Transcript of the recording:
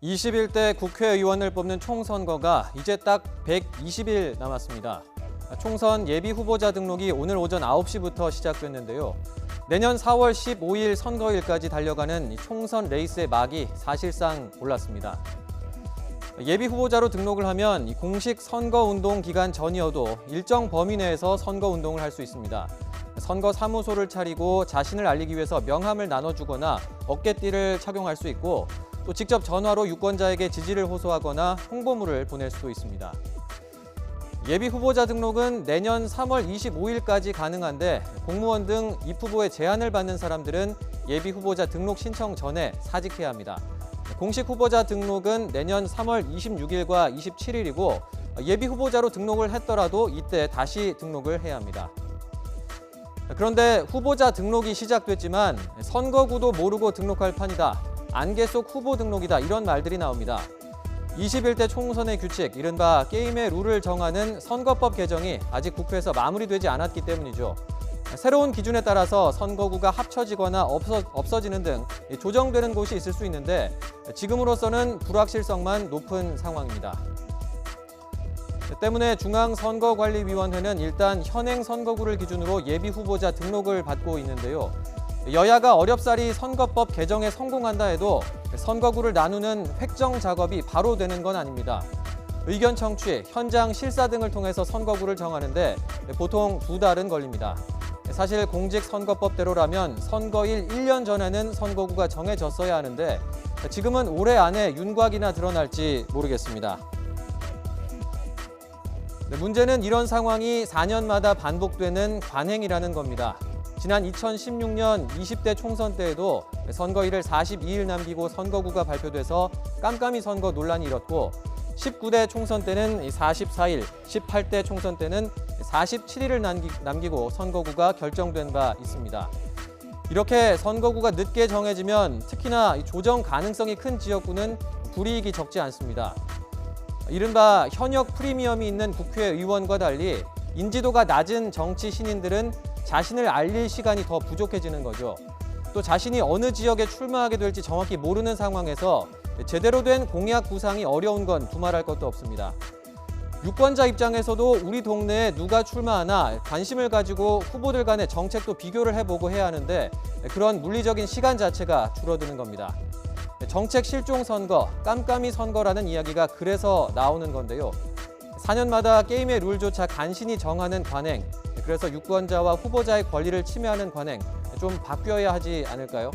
21대 국회의원을 뽑는 총선거가 이제 딱 120일 남았습니다. 총선 예비 후보자 등록이 오늘 오전 9시부터 시작됐는데요. 내년 4월 15일 선거일까지 달려가는 총선 레이스의 막이 사실상 올랐습니다. 예비 후보자로 등록을 하면 공식 선거운동 기간 전이어도 일정 범위 내에서 선거운동을 할 수 있습니다. 선거 사무소를 차리고 자신을 알리기 위해서 명함을 나눠주거나 어깨띠를 착용할 수 있고 또 직접 전화로 유권자에게 지지를 호소하거나 홍보물을 보낼 수도 있습니다. 예비 후보자 등록은 내년 3월 25일까지 가능한데 공무원 등 입후보의 제한을 받는 사람들은 예비 후보자 등록 신청 전에 사직해야 합니다. 공식 후보자 등록은 내년 3월 26일과 27일이고 예비 후보자로 등록을 했더라도 이때 다시 등록을 해야 합니다. 그런데 후보자 등록이 시작됐지만 선거구도 모르고 등록할 판이다. 안개 속 후보 등록이다. 이런 말들이 나옵니다. 21대 총선의 규칙, 이른바 게임의 룰을 정하는 선거법 개정이 아직 국회에서 마무리되지 않았기 때문이죠. 새로운 기준에 따라서 선거구가 합쳐지거나 없어지는 등 조정되는 곳이 있을 수 있는데 지금으로서는 불확실성만 높은 상황입니다. 때문에 중앙선거관리위원회는 일단 현행 선거구를 기준으로 예비 후보자 등록을 받고 있는데요. 여야가 어렵사리 선거법 개정에 성공한다 해도 선거구를 나누는 획정 작업이 바로 되는 건 아닙니다. 의견 청취, 현장 실사 등을 통해서 선거구를 정하는데 보통 2달은 걸립니다. 사실 공직선거법대로라면 선거일 1년 전에는 선거구가 정해졌어야 하는데 지금은 올해 안에 윤곽이나 드러날지 모르겠습니다. 문제는 이런 상황이 4년마다 반복되는 관행이라는 겁니다. 지난 2016년 20대 총선 때에도 선거일을 42일 남기고 선거구가 발표돼서 깜깜이 선거 논란이 일었고 19대 총선 때는 44일, 18대 총선 때는 47일을 남기고 선거구가 결정된 바 있습니다. 이렇게 선거구가 늦게 정해지면 특히나 조정 가능성이 큰 지역구는 불이익이 적지 않습니다. 이른바 현역 프리미엄이 있는 국회의원과 달리 인지도가 낮은 정치 신인들은 자신을 알릴 시간이 더 부족해지는 거죠. 또 자신이 어느 지역에 출마하게 될지 정확히 모르는 상황에서 제대로 된 공약 구상이 어려운 건 두말할 것도 없습니다. 유권자 입장에서도 우리 동네에 누가 출마하나 관심을 가지고 후보들 간의 정책도 비교를 해보고 해야 하는데 그런 물리적인 시간 자체가 줄어드는 겁니다. 정책 실종 선거, 깜깜이 선거라는 이야기가 그래서 나오는 건데요. 4년마다 게임의 룰조차 간신히 정하는 관행, 그래서 유권자와 후보자의 권리를 침해하는 관행 좀 바뀌어야 하지 않을까요?